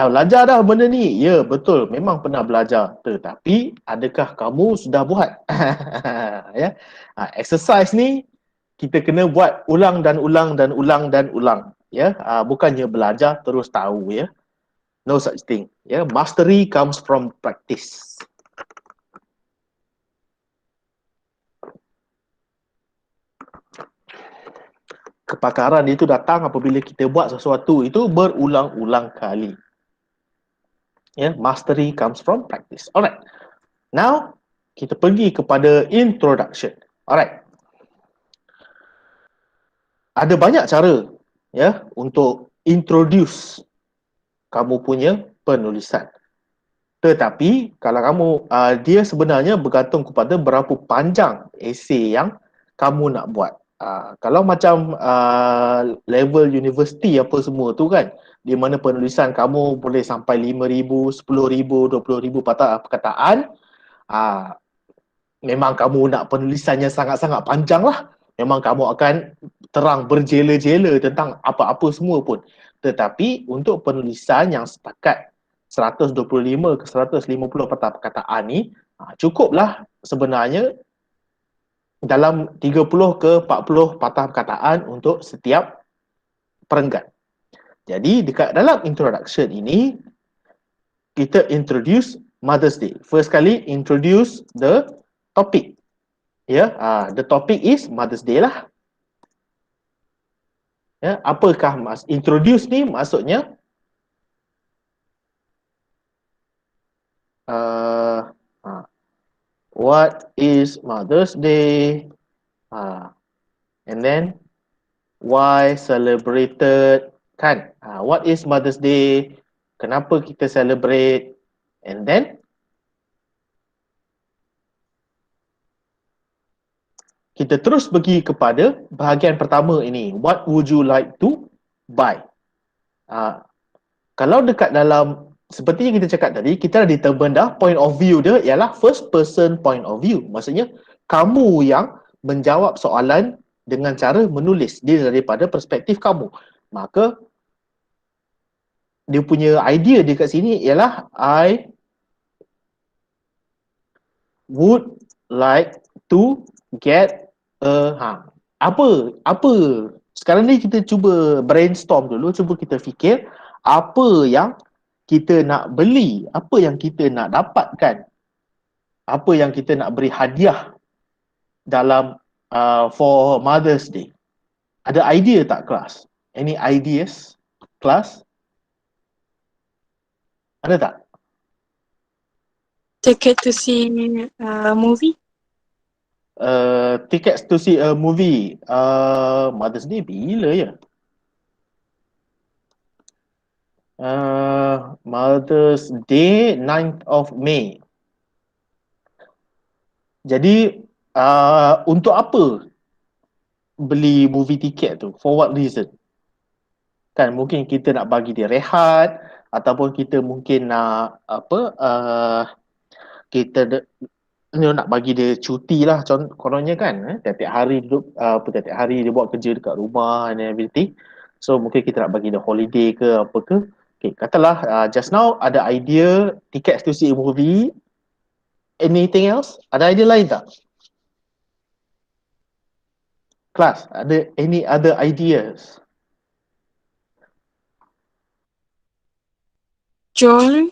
belajar dah benda ni. Ya, betul. Memang pernah belajar. Tetapi, adakah kamu sudah buat? Ya. Exercise ni, kita kena buat ulang dan ulang dan ulang dan ulang. Ya. Bukannya belajar terus tahu. Ya. No such thing. Ya. Mastery comes from practice. Kepakaran itu datang apabila kita buat sesuatu itu berulang-ulang kali. Ya, mastery comes from practice. Alright. Now, kita pergi kepada introduction. Alright. Ada banyak cara ya untuk introduce kamu punya penulisan. Tetapi kalau kamu dia sebenarnya bergantung kepada berapa panjang esei yang kamu nak buat. Kalau macam level universiti apa semua tu kan, di mana penulisan kamu boleh sampai 5,000, 10,000, 20,000 patah perkataan, memang kamu nak penulisannya sangat-sangat panjang lah. Memang kamu akan terang berjela-jela tentang apa-apa semua pun. Tetapi untuk penulisan yang setakat 125 ke 150 patah perkataan ni, cukuplah sebenarnya dalam 30 ke 40 patah perkataan untuk setiap perenggan. Jadi dekat dalam introduction ini, kita introduce Mother's Day. First kali introduce the topic. Ya, the topic is Mother's Day lah. Ya, apakah introduce ni maksudnya what is Mother's Day? And then why celebrated kan? What is Mother's Day? Kenapa kita celebrate? And then kita terus pergi kepada bahagian pertama ini. What would you like to buy? Kalau dekat dalam, seperti yang kita cakap tadi, kita dah determine dah point of view dia ialah first person point of view. Maksudnya, kamu yang menjawab soalan dengan cara menulis dia daripada perspektif kamu. Maka, dia punya idea dekat sini ialah I would like to get apa sekarang ni kita cuba brainstorm dulu, cuba kita fikir apa yang kita nak beli, apa yang kita nak dapatkan, apa yang kita nak beri hadiah dalam for Mother's Day. Ada idea tak kelas? Any ideas kelas? Ada tak? Ticket to see a movie. Tickets to see a movie. Mother's Day bila ya? Mother's Day 9th of May. Jadi untuk apa beli movie tiket tu? For what reason? Kan mungkin kita nak bagi dia rehat, ataupun kita mungkin nak kita nak bagi dia cuti lah kononnya kan, tiap-tiap hari duduk tiap-tiap hari dia buat kerja dekat rumah and everything. So mungkin kita nak bagi dia holiday ke apa ke. Okay, katalah just now ada idea tickets to see a movie. Anything else? Ada idea lain tak? Kelas, ada any other ideas? Jewelry.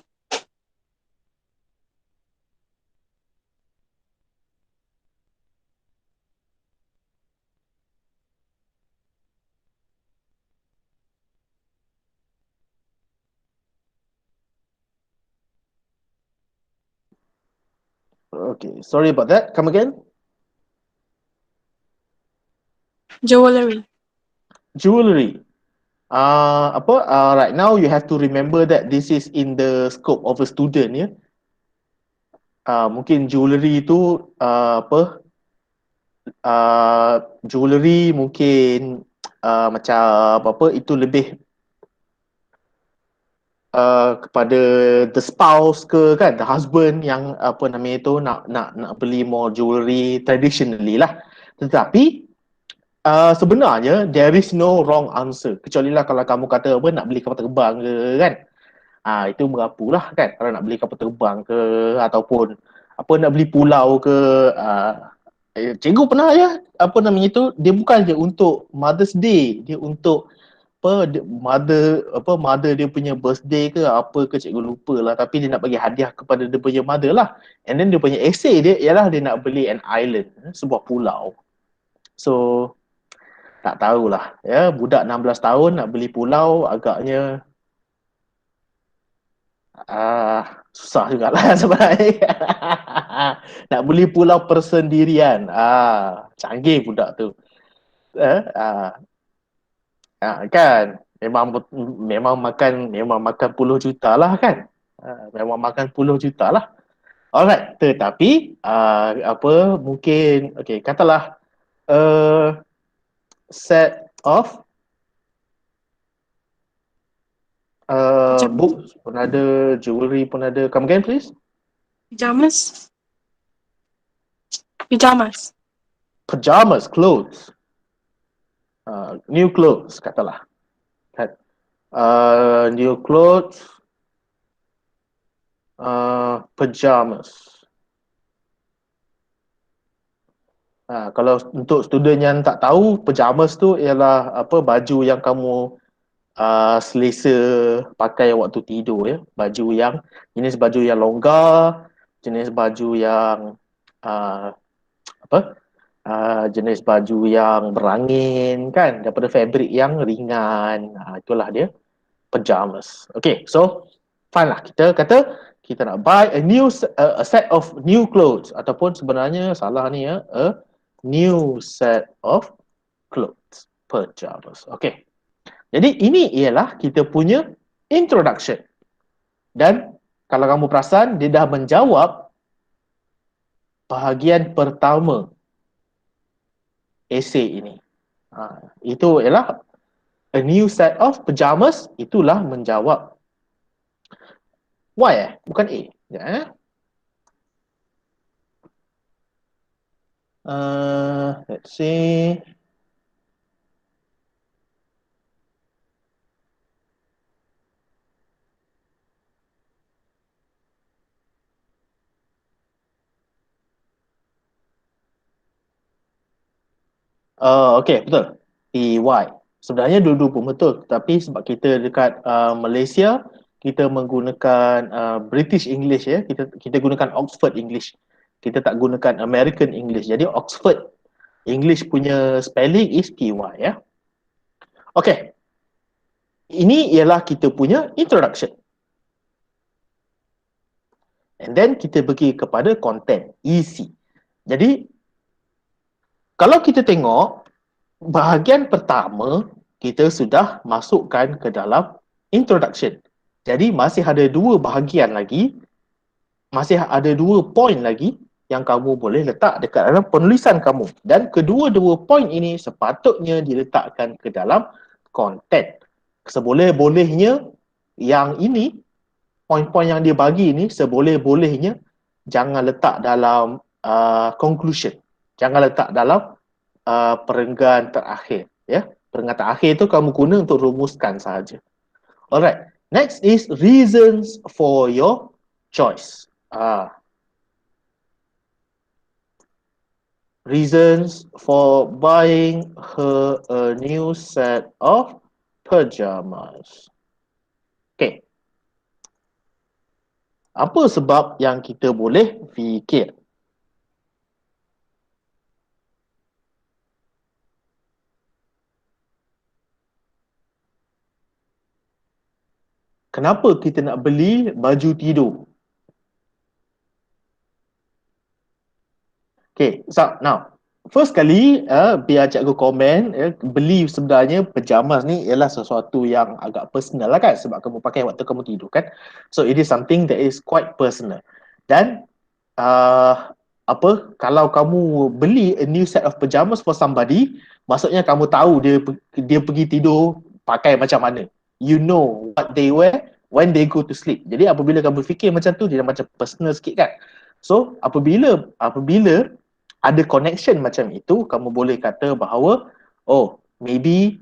Okay, sorry about that. Come again? Jewelry. Jewelry. Right now you have to remember that this is in the scope of a student ya. Mungkin jewelry itu jewelry mungkin macam itu lebih kepada the spouse ke kan, the husband yang nak beli more jewelry traditionally lah. Tetapi sebenarnya there is no wrong answer, kecuali lah kalau kamu kata nak beli kapal terbang ke kan. Itu berapalah kan, kalau nak beli kapal terbang ke, ataupun apa nak beli pulau ke. Cikgu pernah ya, apa namanya tu, dia bukan je untuk Mother's Day, dia untuk mother dia punya birthday ke apa ke, cikgu lupa lah, tapi dia nak bagi hadiah kepada dia punya mother lah. And then dia punya essay dia ialah dia nak beli an island, sebuah pulau. So tak tahulah ya, budak 16 tahun nak beli pulau agaknya susah jugalah sebenarnya. Nak beli pulau persendirian. Canggih budak tu. Kan memang makan puluh juta lah kan. Memang makan puluh juta lah. Alright, tetapi mungkin katalah set of books pun ada, jewelry pun ada. Come again please. Pajamas, clothes. New clothes katalah. New clothes, pajamas. Kalau untuk student yang tak tahu, pajamas tu ialah baju yang kamu selesa pakai waktu tidur ya. Jenis baju yang longgar, jenis baju yang jenis baju yang berangin kan, daripada fabrik yang ringan. Itulah dia pajamas. Okay, so fine lah, kita kata kita nak buy a set of new clothes, ataupun sebenarnya salah ni ya, a new set of clothes, pajamas. Okay, jadi ini ialah kita punya introduction. Dan kalau kamu perasan, dia dah menjawab bahagian pertama esei ini. Itu ialah a new set of pajamas, itulah menjawab Y bukan A. Ya. Let's see. Okay, betul. PY. Sebenarnya dua-dua pun betul. Tapi sebab kita dekat Malaysia, kita menggunakan British English ya. Kita gunakan Oxford English. Kita tak gunakan American English. Jadi Oxford English punya spelling is PY ya. Okay. Ini ialah kita punya introduction. And then kita pergi kepada content, isi. Jadi kalau kita tengok bahagian pertama, kita sudah masukkan ke dalam introduction. Jadi masih ada dua bahagian lagi, masih ada dua point lagi yang kamu boleh letak dekat dalam penulisan kamu. Dan kedua-dua point ini sepatutnya diletakkan ke dalam content. Seboleh-bolehnya yang ini, point-point yang dia bagi ini, seboleh-bolehnya jangan letak dalam conclusion. Jangan letak dalam perenggan terakhir. Ya, perenggan terakhir itu kamu guna untuk rumuskan sahaja. Alright, next is reasons for your choice. Reasons for buying her a new set of pajamas. Okay. Apa sebab yang kita boleh fikir? Kenapa kita nak beli baju tidur? Okay, so now, first kali biar cikgu komen, beli sebenarnya pajamas ni ialah sesuatu yang agak personal lah kan, sebab kamu pakai waktu kamu tidur kan. So it is something that is quite personal. Dan kalau kamu beli a new set of pajamas for somebody, maksudnya kamu tahu dia pergi tidur pakai macam mana. You know what they wear when they go to sleep. Jadi apabila kamu fikir macam tu, dia macam personal sikit kan. So apabila ada connection macam itu, kamu boleh kata bahawa maybe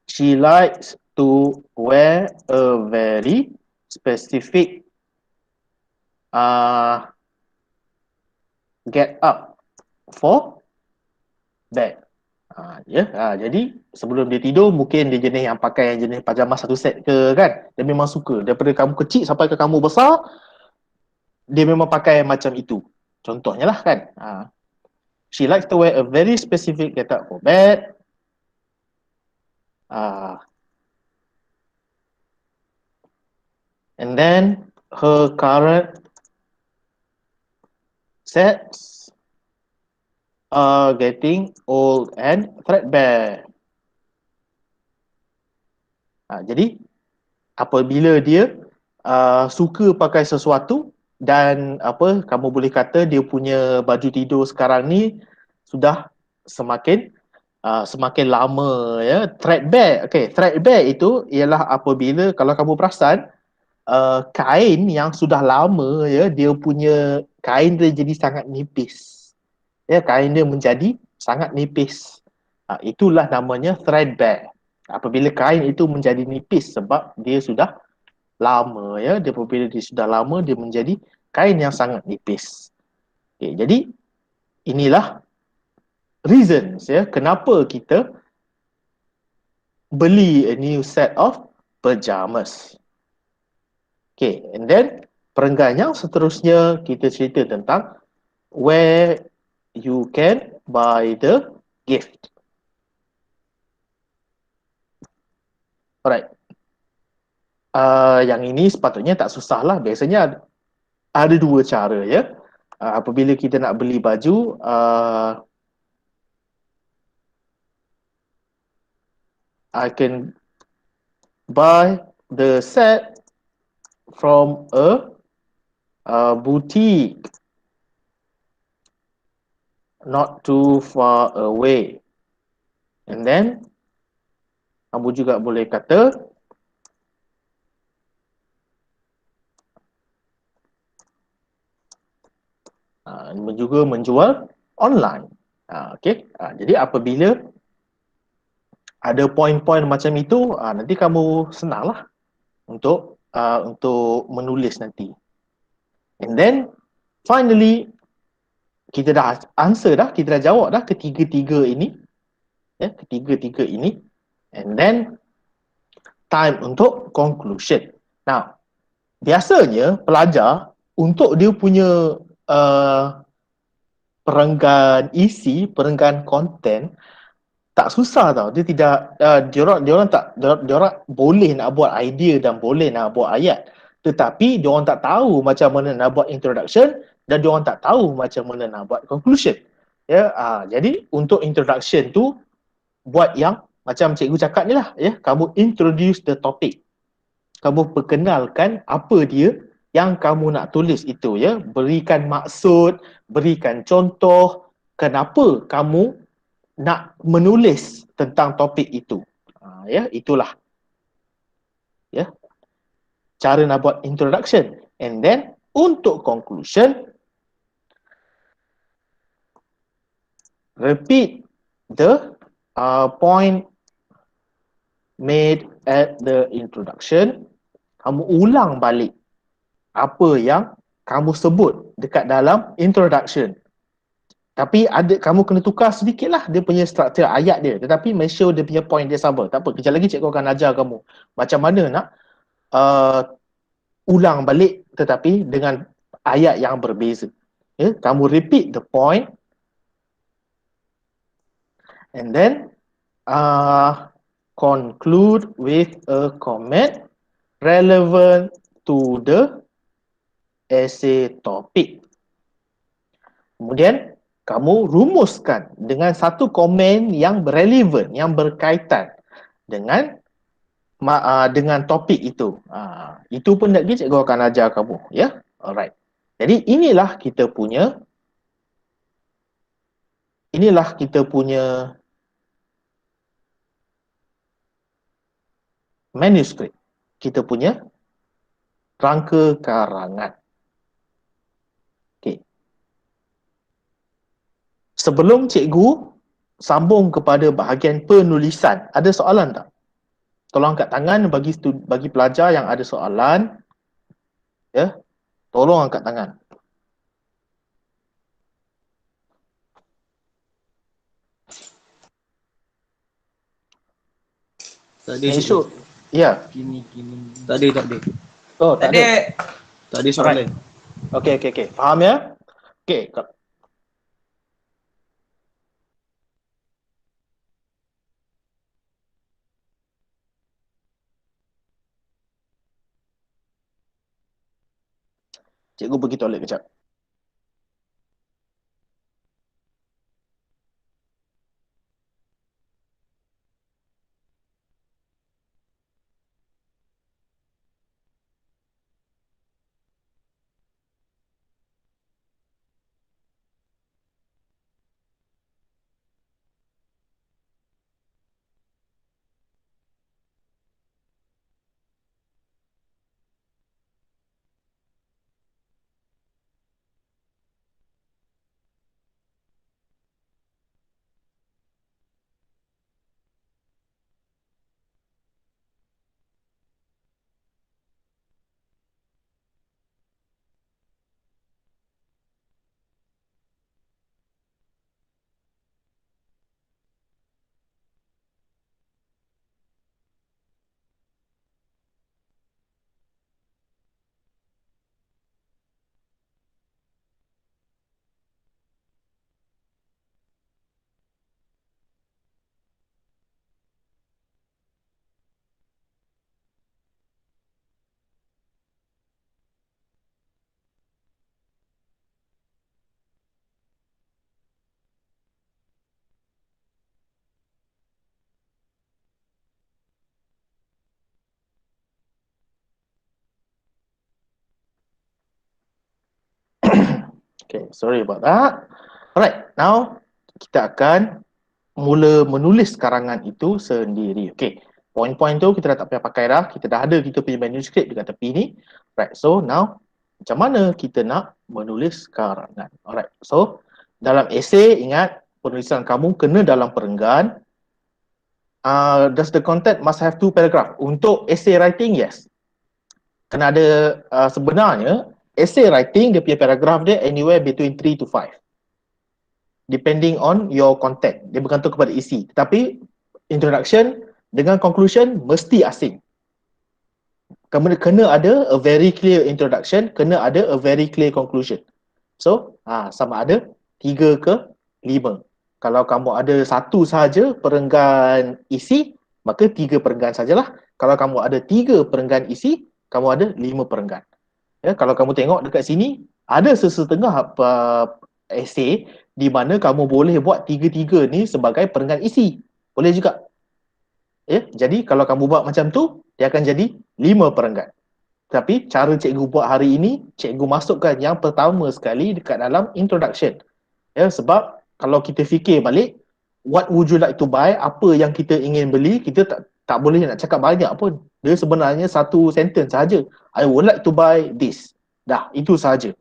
she likes to wear a very specific get up for bed. Jadi sebelum dia tidur mungkin dia jenis yang pakai yang jenis pajama satu set ke kan. Dia memang suka daripada kamu kecil sampai ke kamu besar, dia memang pakai macam itu. Contohnya lah kan. She likes to wear a very specific get up for bed. And then her current sets are getting old and threadbare. Jadi apabila dia suka pakai sesuatu dan kamu boleh kata dia punya baju tidur sekarang ni sudah semakin lama ya. Threadbare. Okay, threadbare itu ialah apabila kalau kamu perasan kain yang sudah lama ya, dia punya kain dia jadi sangat nipis. Ya, kain dia menjadi sangat nipis. Itulah namanya threadbare. Apabila kain itu menjadi nipis sebab dia sudah lama ya, apabila dia sudah lama dia menjadi kain yang sangat nipis. Okay, jadi inilah reasons ya kenapa kita beli a new set of pajamas. Okay, and then perenggan yang seterusnya kita cerita tentang where you can buy the gift. Alright. Yang ini sepatutnya tak susah lah. Biasanya ada dua cara ya. Apabila kita nak beli baju, I can buy the set from a boutique not too far away. And then kamu juga boleh kata juga menjual online. Okay. Jadi apabila ada poin-poin macam itu, nanti kamu senanglah untuk menulis nanti. And then finally kita dah answer dah, kita dah jawab dah ketiga-tiga ini. Ya, ketiga-tiga ini. And then time untuk conclusion. Now, biasanya pelajar untuk dia punya perenggan isi, perenggan konten tak susah tau. Dia tidak diorang boleh nak buat idea dan boleh nak buat ayat. Tetapi diorang tak tahu macam mana nak buat introduction dan diorang tak tahu macam mana nak buat conclusion. Ya, jadi untuk introduction tu buat yang macam cikgu cakap ni lah ya, kamu introduce the topic. Kamu perkenalkan apa dia yang kamu nak tulis itu ya, berikan maksud, berikan contoh kenapa kamu nak menulis tentang topik itu. Ya, itulah ya cara nak buat introduction. And then untuk conclusion, repeat the point made at the introduction. Kamu ulang balik apa yang kamu sebut dekat dalam introduction. Tapi kamu kena tukar sedikit lah dia punya struktur ayat dia. Tetapi make sure dia punya point dia sama. Tak apa, kejap lagi cikgu akan ajar kamu macam mana nak ulang balik tetapi dengan ayat yang berbeza. Ya, kamu repeat the point and then conclude with a comment relevant to the essay topic. Kemudian kamu rumuskan dengan satu komen yang relevan, yang berkaitan dengan topik itu. Itu pun lagi cikgu akan ajar kamu, ya. Alright. Jadi inilah kita punya manuskrip. Kita punya rangka karangan. Sebelum cikgu sambung kepada bahagian penulisan, ada soalan tak? Tolong angkat tangan bagi pelajar yang ada soalan. Ya, tolong angkat tangan. Tak ada Make cikgu. sure. Ya. Kini. Tak ada. Oh, tak ada. Tak ada soalan. Okey. Faham ya? Okey. Cikgu pergi toilet kejap. Okay, sorry about that. Alright, now kita akan mula menulis karangan itu sendiri. Okay, poin-poin tu kita dah tak payah pakai dah. Kita dah ada kita punya manuskrip dekat tepi ni. Right, so now macam mana kita nak menulis karangan? Alright, so dalam esei ingat penulisan kamu kena dalam perenggan. Does the content must have 2 paragraph? Untuk essay writing, yes. Kena ada sebenarnya essay writing dia punya paragraph dia anywhere between 3 to 5. Depending on your content. Dia bergantung kepada isi. Tetapi introduction dengan conclusion mesti asing. Kena ada a very clear introduction, kena ada a very clear conclusion. So, sama ada 3 ke 5. Kalau kamu ada 1 sahaja perenggan isi, maka 3 perenggan sajalah. Kalau kamu ada 3 perenggan isi, kamu ada 5 perenggan. Ya, kalau kamu tengok dekat sini, ada sesetengah esei di mana kamu boleh buat 3-3 ni sebagai perenggan isi. Boleh juga. Ya, jadi kalau kamu buat macam tu, dia akan jadi 5 perenggan. Tapi cara cikgu buat hari ini, cikgu masukkan yang pertama sekali dekat dalam introduction. Ya, sebab kalau kita fikir balik, what would you like to buy, apa yang kita ingin beli, kita tak boleh nak cakap banyak pun. Dia sebenarnya satu sentence saja. I would like to buy this. Dah, itu saja.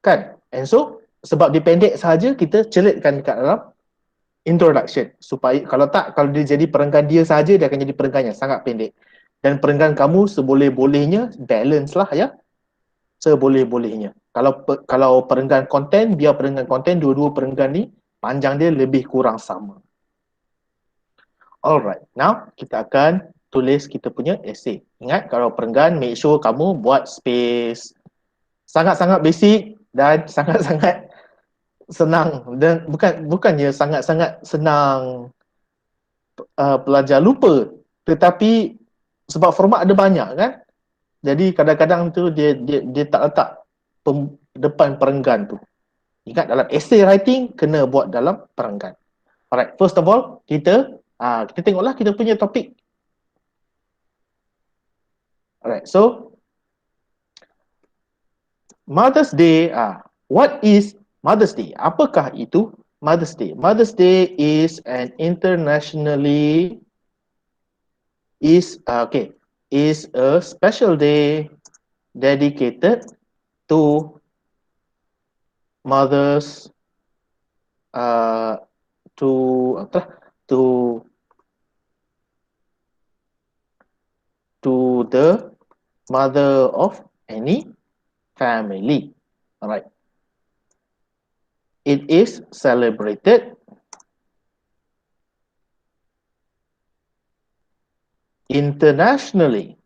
Kan? And so, sebab dia pendek saja, kita celitkan dekat dalam introduction. Supaya, kalau dia jadi perenggan dia saja, dia akan jadi perenggan yang sangat pendek. Dan perenggan kamu seboleh-bolehnya, balance lah ya. Seboleh-bolehnya. Kalau perenggan konten, biar perenggan konten, dua-dua perenggan ni, panjang dia lebih kurang sama. Alright, now kita akan tulis kita punya essay. Ingat, kalau perenggan, make sure kamu buat space. Sangat-sangat basic dan sangat-sangat senang. Dan bukannya sangat-sangat senang pelajar lupa. Tetapi sebab format ada banyak kan. Jadi kadang-kadang tu dia tak letak depan perenggan tu. Ingat, dalam essay writing kena buat dalam perenggan. Alright, first of all kita tengoklah kita punya topik. Alright, so Mother's Day, what is Mother's Day? Apakah itu Mother's Day? Mother's Day is an internationally is a special day dedicated to mothers, to the mother of any family. Alright. It is celebrated internationally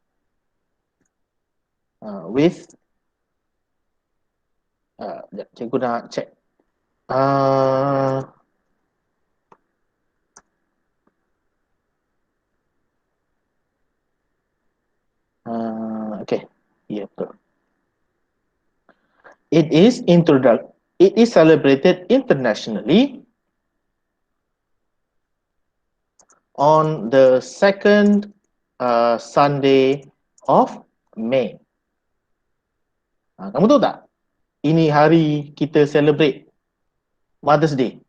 with cikgu nak check. Okay, ya betul. It is celebrated internationally on the second Sunday of May. Kamu tahu tak? Ini hari kita celebrate Mother's Day.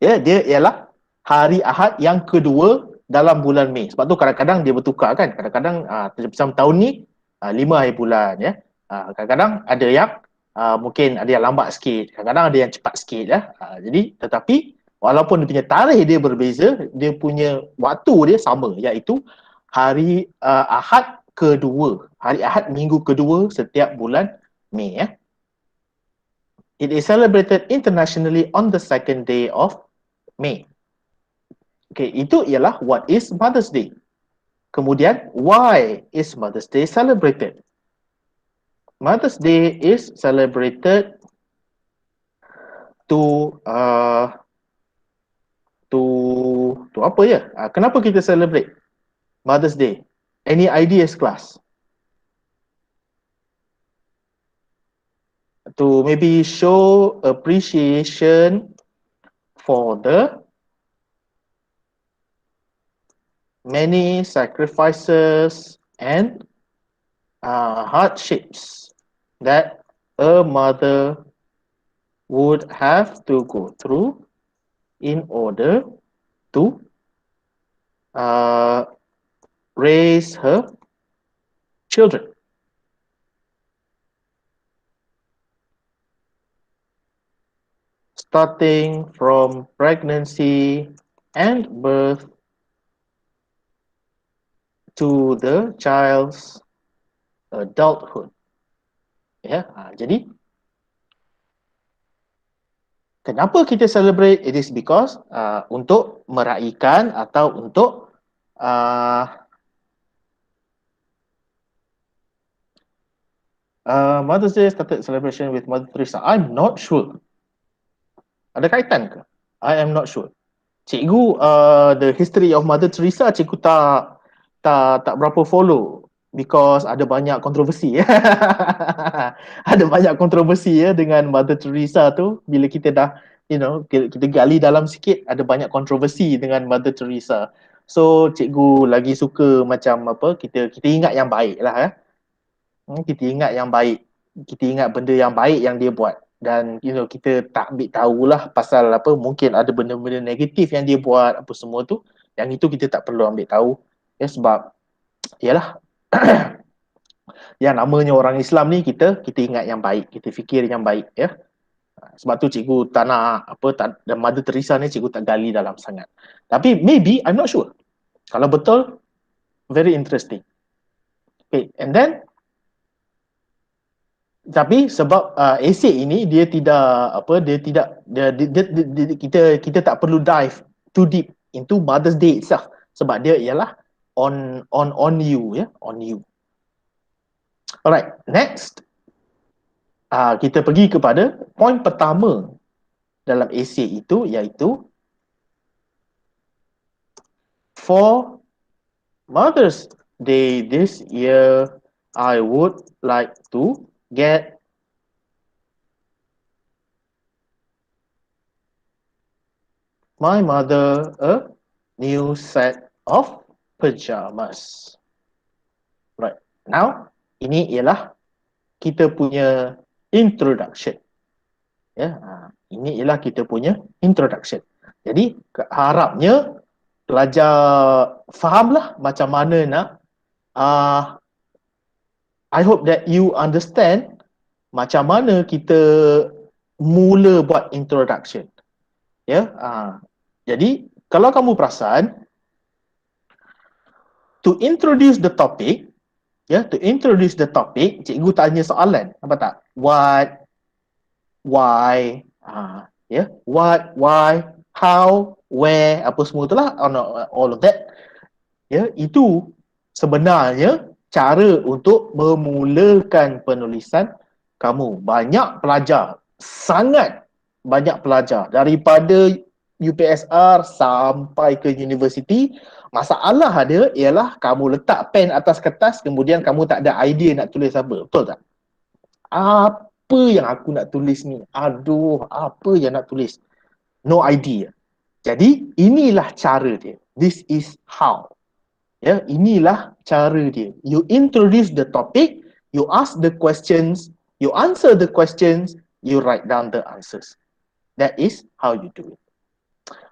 Ya, dia ialah hari Ahad yang kedua dalam bulan Mei. Sebab tu kadang-kadang dia bertukar kan. Kadang-kadang macam tahun ni 5 hari bulan ya. Kadang-kadang ada yang mungkin ada yang lambat sikit, kadang-kadang ada yang cepat sikit ya. Jadi tetapi walaupun dia punya tarikh dia berbeza, dia punya waktu dia sama, iaitu hari Ahad kedua, hari Ahad minggu kedua setiap bulan Mei ya. It is celebrated internationally on the second day of May. Okay, itu ialah what is Mother's Day. Kemudian, why is Mother's Day celebrated? Mother's Day is celebrated to apa ya? Kenapa kita celebrate Mother's Day? Any ideas, class? To maybe show appreciation for the many sacrifices and hardships that a mother would have to go through in order to raise her children. Starting from pregnancy and birth to the child's adulthood. Ya, jadi kenapa kita celebrate? It is because untuk meraihkan atau untuk Mother's Day started celebration with Mother Teresa. I'm not sure. Ada kaitan ke? I am not sure. Cikgu, the history of Mother Teresa, cikgu tak berapa follow because ada banyak kontroversi. Ada banyak kontroversi ya dengan Mother Teresa tu. Bila kita dah, kita gali dalam sikit, ada banyak kontroversi dengan Mother Teresa. So cikgu lagi suka macam apa, kita ingat yang baik lah ya. Kita ingat yang baik, kita ingat benda yang baik yang dia buat. Dan kita tak ambil tahulah pasal apa, mungkin ada benda-benda negatif yang dia buat apa semua tu, yang itu kita tak perlu ambil tahu ya, sebab yalah yang namanya orang Islam ni, kita ingat yang baik, kita fikir yang baik ya. Sebab tu cikgu tak nak dan Mother Teresa ni cikgu tak gali dalam sangat. Tapi maybe, I'm not sure. Kalau betul, very interesting. Okay, and then tapi sebab esei ini dia kita tak perlu dive too deep into Mother's Day itself, sebab dia ialah on you ya, on you. Alright, next kita pergi kepada poin pertama dalam esei itu, iaitu for Mother's Day this year, I would like to get my mother a new set of pajamas. Right, now ini ialah kita punya introduction. Ya, ini ialah kita punya introduction. Jadi harapnya pelajar fahamlah macam mana nak I hope that you understand macam mana kita mula buat introduction. Ya, jadi kalau kamu perasan, to introduce the topic, cikgu tanya soalan, apa tak? What, why, what, why, how, where, apa semua itulah, all of that. Itu sebenarnya cara untuk memulakan penulisan kamu. Banyak pelajar, sangat banyak pelajar daripada UPSR sampai ke universiti, masalah dia ialah kamu letak pen atas kertas, kemudian kamu tak ada idea nak tulis apa. Betul tak? Apa yang aku nak tulis ni? Aduh, apa yang nak tulis? No idea. Jadi inilah cara dia. This is how. Inilah cara dia. You introduce the topic, you ask the questions, you answer the questions, you write down the answers. That is how you do it.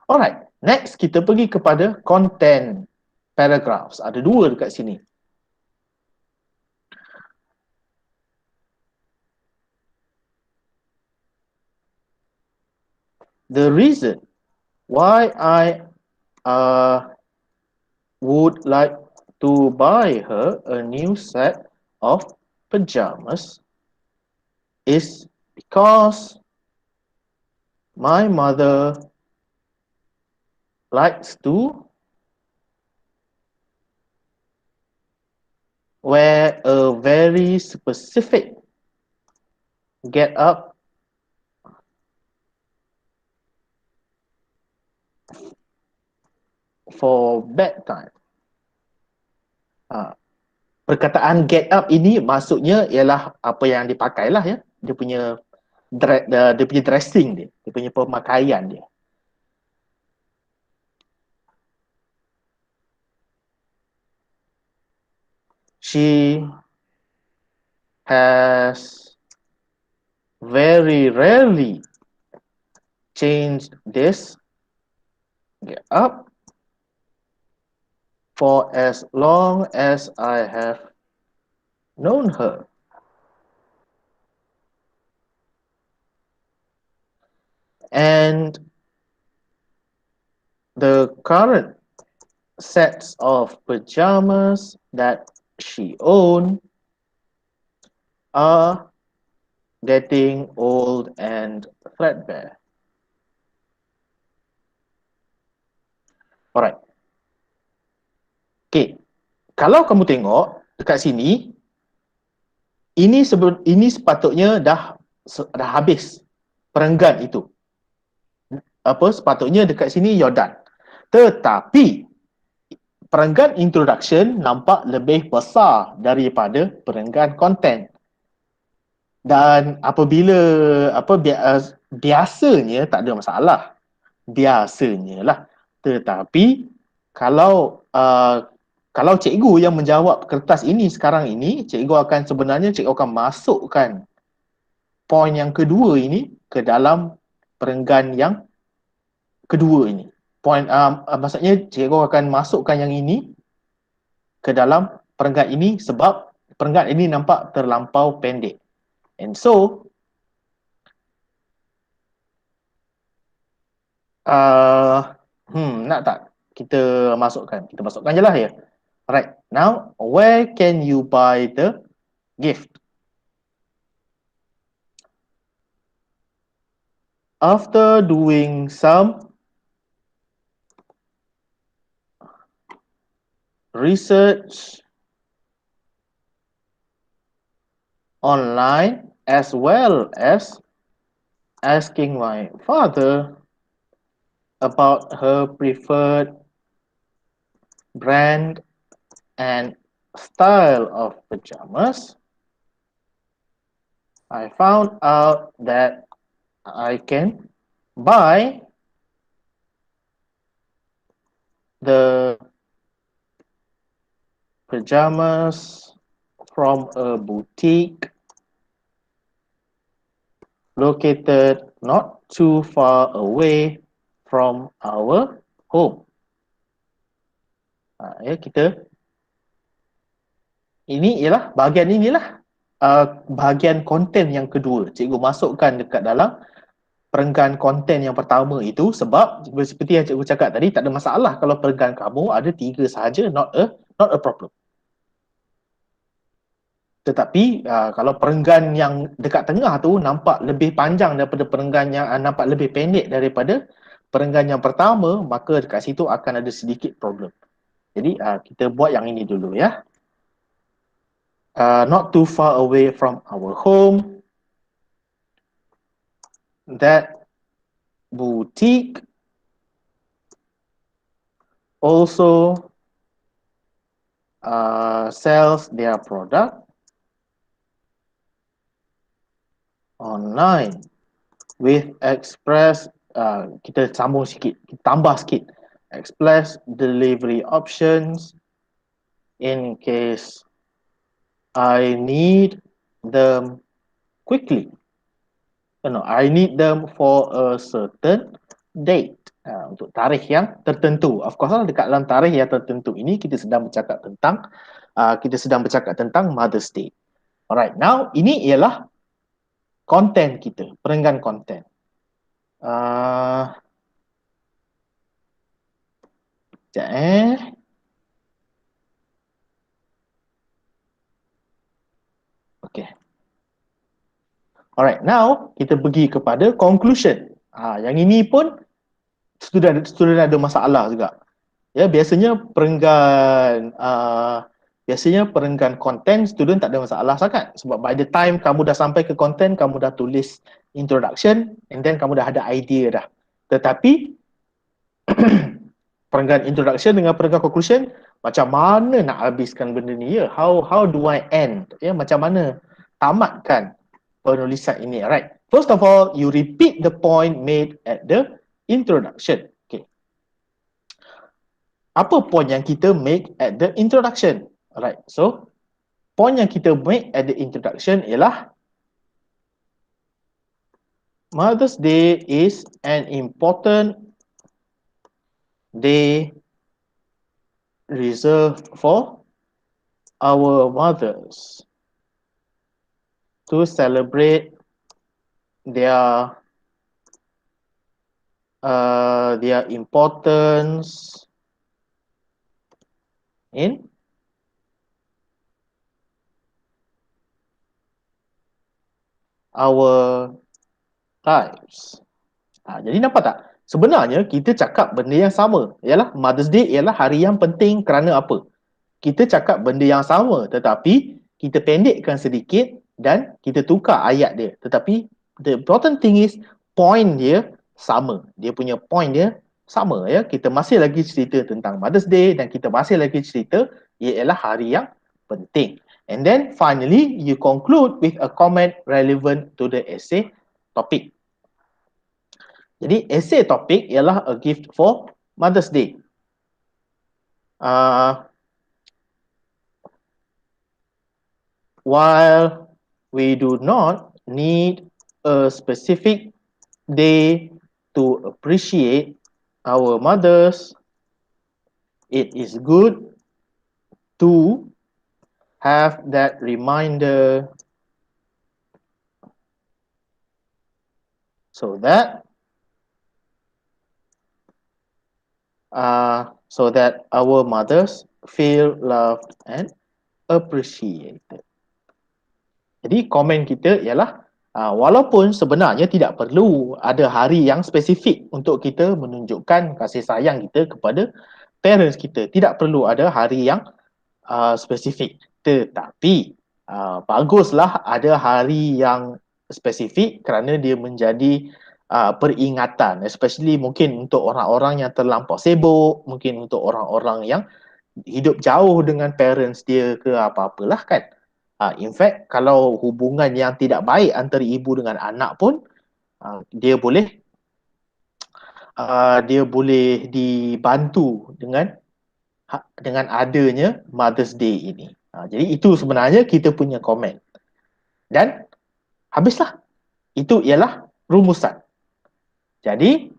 Alright, next kita pergi kepada content paragraphs. Ada dua dekat sini. The reason why I would like to buy her a new set of pajamas is because my mother likes to wear a very specific get up for bedtime. Perkataan get up ini maksudnya ialah apa yang dipakai lah ya. Dia punya dressing dia punya pemakaian dia. She has very rarely changed this get up for as long as I have known her. And the current sets of pajamas that she owns are getting old and threadbare. Alright. Okay. Kalau kamu tengok dekat sini, ini sepatutnya dah habis perenggan itu. Sepatutnya dekat sini you're done. Tetapi perenggan introduction nampak lebih besar daripada perenggan content. Dan apabila biasanya tak ada masalah. Biasanya lah. Tetapi kalau cikgu yang menjawab kertas ini sekarang ini, cikgu akan masukkan poin yang kedua ini ke dalam perenggan yang kedua ini. Maksudnya cikgu akan masukkan yang ini ke dalam perenggan ini sebab perenggan ini nampak terlampau pendek. And so nak tak kita masukkan je lah ya. Alright, now where can you buy the gift? After doing some research online as well as asking my father about her preferred brand and style of pajamas, I found out that I can buy the pajamas from a boutique located not too far away from our home. Ini ialah bahagian inilah bahagian konten yang kedua. Cikgu masukkan dekat dalam perenggan konten yang pertama itu sebab seperti yang cikgu cakap tadi, tak ada masalah kalau perenggan kamu ada 3 sahaja, not a not a problem. Tetapi kalau perenggan yang dekat tengah tu nampak lebih panjang daripada perenggan yang nampak lebih pendek daripada perenggan yang pertama, maka dekat situ akan ada sedikit problem. Jadi kita buat yang ini dulu ya. Not too far away from our home. That boutique also sells their product online with express, kita sambung sikit, kita tambah sikit, express delivery options in case I need them quickly. No, I need them for a certain date. Untuk tarikh yang tertentu. Of course lah, dekat dalam tarikh yang tertentu ini kita sedang bercakap tentang Mother's Day. Alright, now ini ialah konten kita, perenggan konten. Sekejap Okay. Alright, now kita pergi kepada conclusion. Yang ini pun student ada masalah juga. Ya, biasanya perenggan konten student tak ada masalah sangat sebab by the time kamu dah sampai ke konten, kamu dah tulis introduction and then kamu dah ada idea dah. Tetapi perenggan introduction dengan perenggan conclusion, macam mana nak habiskan benda ni ya? How do I end? Ya, macam mana tamatkan penulisan ini? Right. First of all, you repeat the point made at the introduction. Okay. Apa point yang kita make at the introduction? Alright, so point yang kita make at the introduction ialah Mother's Day is an important day reserved for our mothers to celebrate their importance in our lives. Jadi nampak tak? Sebenarnya kita cakap benda yang sama. Ialah Mother's Day ialah hari yang penting kerana apa? Kita cakap benda yang sama tetapi kita pendekkan sedikit dan kita tukar ayat dia. Tetapi the important thing is point dia sama. Dia punya point dia sama ya. Kita masih lagi cerita tentang Mother's Day dan kita masih lagi cerita ialah hari yang penting. And then finally, you conclude with a comment relevant to the essay topic. Jadi, essay topic ialah a gift for Mother's Day. While we do not need a specific day to appreciate our mothers, it is good to have that reminder so that our mothers feel loved and appreciated. Jadi komen kita ialah walaupun sebenarnya tidak perlu ada hari yang spesifik untuk kita menunjukkan kasih sayang kita kepada parents kita. Tidak perlu ada hari yang spesifik. Tetapi baguslah ada hari yang spesifik kerana dia menjadi peringatan, especially mungkin untuk orang-orang yang terlampau sibuk, mungkin untuk orang-orang yang hidup jauh dengan parents dia ke apa-apalah kan. In fact, kalau hubungan yang tidak baik antara ibu dengan anak pun dia boleh dibantu dengan adanya Mother's Day ini. Jadi itu sebenarnya kita punya komen. Dan habislah. Itu ialah rumusan. Jadi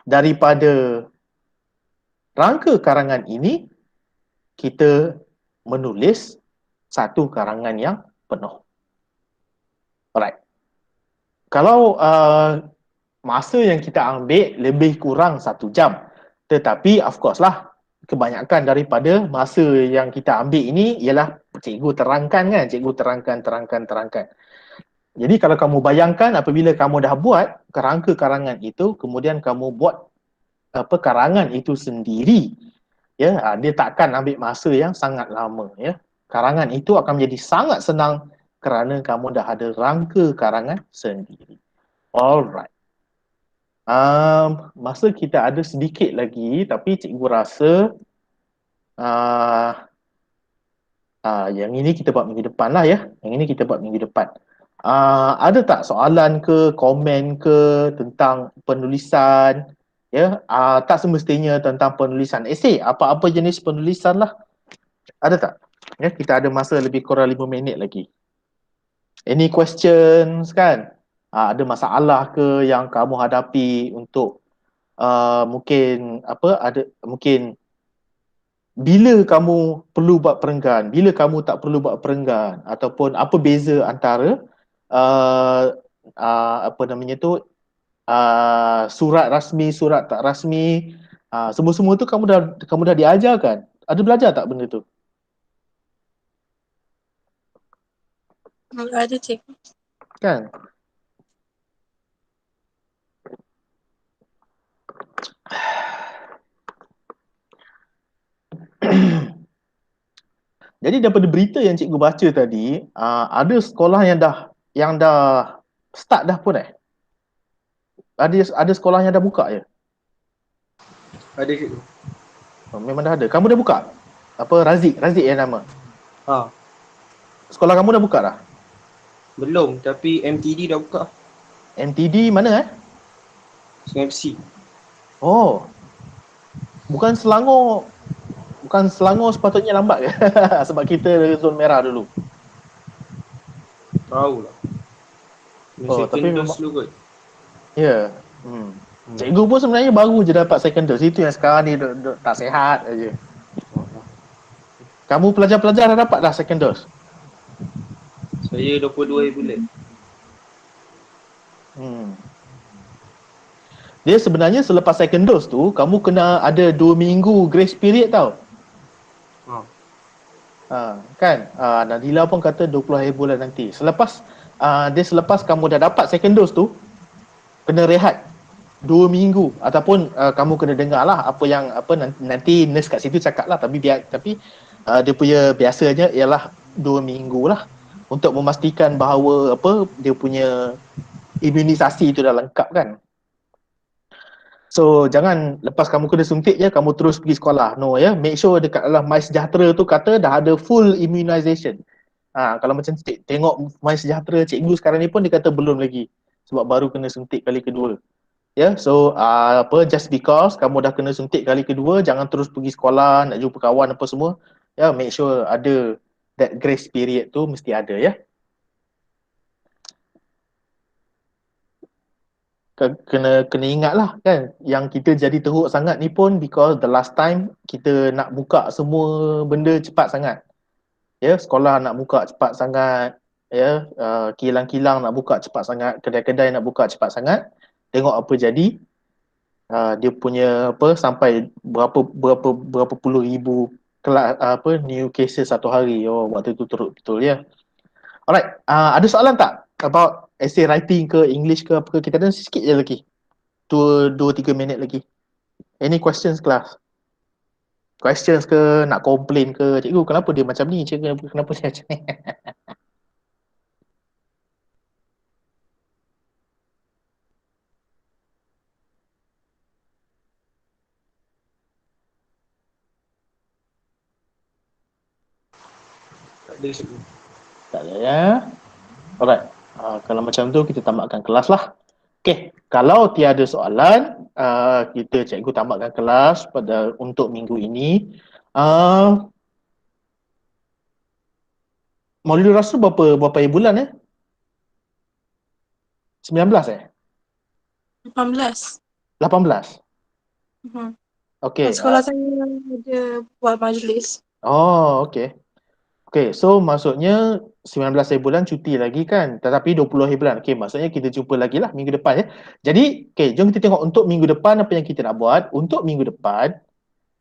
daripada rangka karangan ini kita menulis satu karangan yang penuh. Alright. Kalau masa yang kita ambil lebih kurang 1 jam. Tetapi of course lah, kebanyakan daripada masa yang kita ambil ini ialah cikgu terangkan kan, cikgu terangkan. Jadi kalau kamu bayangkan apabila kamu dah buat kerangka karangan itu, kemudian kamu buat karangan itu sendiri, ya, dia takkan ambil masa yang sangat lama, ya. Karangan itu akan menjadi sangat senang kerana kamu dah ada rangka karangan sendiri. Alright. Masa kita ada sedikit lagi, tapi cikgu rasa yang ini kita buat minggu depan lah, ya. Yang ini kita buat minggu depan. Ada tak soalan ke, komen ke tentang penulisan? Ya, tak semestinya tentang penulisan esei, apa-apa jenis penulisan lah. Ada tak? Ya, kita ada masa lebih kurang 5 minit lagi. Any questions kan? Ada masalah ke yang kamu hadapi untuk mungkin bila kamu perlu buat perenggan, bila kamu tak perlu buat perenggan, ataupun apa beza antara surat rasmi, surat tak rasmi, semua-semua tu kamu dah diajarkan. Ada belajar tak benda tu? Ada cikgu. Kan? Jadi daripada berita yang cikgu baca tadi, ada sekolah yang dah start dah pun Ada sekolah yang dah buka je? Ada cikgu. Memang dah ada. Kamu dah buka? Apa Razik yang nama? Sekolah kamu dah buka dah? Belum, tapi MTD dah buka. MTD mana Sungai Besi. Oh. Bukan Selangor sepatutnya lambat ke? Sebab kita zon merah dulu. Tahu lah. Tapi Second dose memang, dulu kot. ya. Cikgu pun sebenarnya baru je dapat second dose. Itu yang sekarang ni tak sihat aja. Kamu pelajar-pelajar dah dapat dah second dose? Saya 22 bulan. Dia sebenarnya selepas second dose tu, kamu kena ada 2 minggu grace period tau. Kan? Nadila pun kata 20 hari bulan nanti. Selepas kamu dah dapat second dose tu, kena rehat 2 minggu. Ataupun kamu kena dengar lah nanti nurse kat situ cakap lah. Tapi dia punya biasanya ialah 2 minggu lah, untuk memastikan bahawa dia punya imunisasi tu dah lengkap kan. So jangan lepas kamu kena suntik je kamu terus pergi sekolah. No, ya. Make sure dekat dalam MySejahtera tu kata dah ada full immunization. Kalau macam tengok MySejahtera cikgu sekarang ni pun dia kata belum lagi, sebab baru kena suntik kali kedua. Ya, so just because kamu dah kena suntik kali kedua, jangan terus pergi sekolah nak jumpa kawan apa semua. Ya, make sure ada that grace period tu, mesti ada, ya. Kena ingat lah kan, yang kita jadi teruk sangat ni pun because the last time kita nak buka semua benda cepat sangat. Ya, sekolah nak buka cepat sangat, ya, kilang-kilang nak buka cepat sangat, kedai-kedai nak buka cepat sangat. Tengok apa jadi. Dia punya sampai berapa puluh ribu new cases satu hari. Waktu tu teruk betul, ya. Alright, ada soalan tak about essay writing ke English ke apa ke? Kita ada sikit je lagi. 2-3 minit lagi. Any questions kelas? Questions ke, nak complain ke? Cikgu kenapa dia macam ni? Cikgu kenapa dia macam ni? Tak ada cikgu. Tak ada, ya. Alright, kalau macam tu kita tamatkan kelas lah. Okay, kalau tiada soalan, kita cikgu tamatkan kelas untuk minggu ini. Maulidul Rasul berapa bulan 19 18. 18? Okay. Sekolah saya ada buat majlis. Oh, okay. Okay, so maksudnya 19 hari bulan cuti lagi kan, tetapi 20 hari bulan. Okay, maksudnya kita jumpa lagi lah minggu depan, ya. Jadi, okay, jom kita tengok untuk minggu depan apa yang kita nak buat. Untuk minggu depan,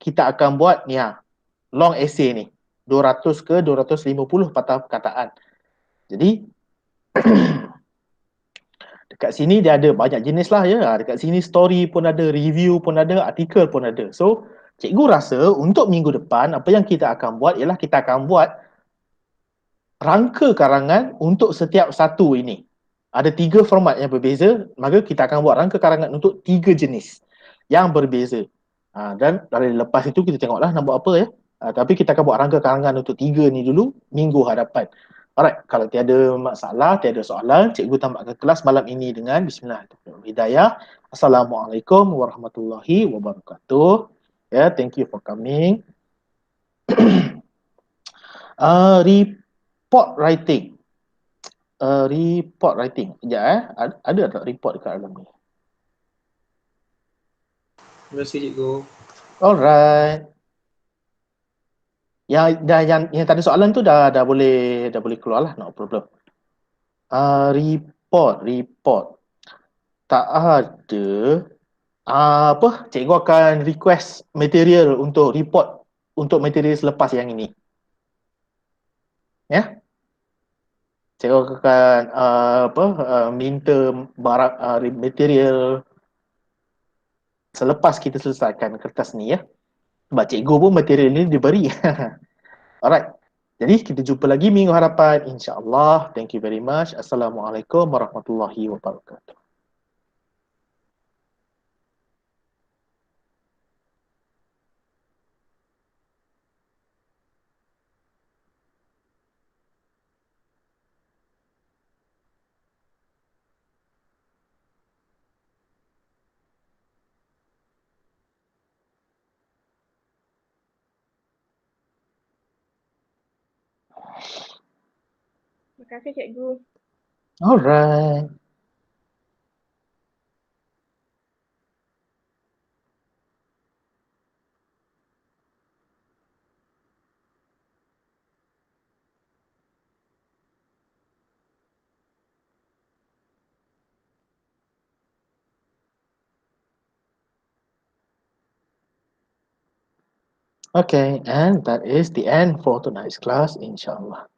kita akan buat ni long essay ni. 200 ke 250 patah perkataan. Jadi dekat sini dia ada banyak jenis lah ya. Dekat sini story pun ada, review pun ada, artikel pun ada. So, cikgu rasa untuk minggu depan apa yang kita akan buat ialah kita akan buat rangka karangan untuk setiap satu ini. Ada 3 format yang berbeza, maka kita akan buat rangka karangan untuk 3 jenis yang berbeza. Dan dari lepas itu kita tengoklah nak buat apa ya. Tapi kita akan buat rangka karangan untuk 3 ni dulu minggu hadapan. Alright, kalau tiada masalah, tiada soalan, cikgu tamatkan kelas malam ini dengan bismillahirrahmanirrahim. Assalamualaikum warahmatullahi wabarakatuh. Thank you for coming. Report writing. Report writing. Sekejap Ada tak report dekat dalam ni? Terima kasih cikgu. Alright. Yang tadi soalan tu dah boleh keluar lah, no problem. Report. Tak ada. Cikgu akan request material untuk report untuk material selepas yang ini. Ya. Cikgu akan minta barang material selepas kita selesaikan kertas ni ya. Sebab cikgu pun material ni diberi. Alright. Jadi kita jumpa lagi minggu hadapan insya-Allah. Thank you very much. Assalamualaikum warahmatullahi wabarakatuh. Terima kasih cikgu. Alright. Okay, and that is the end for tonight's class, inshallah.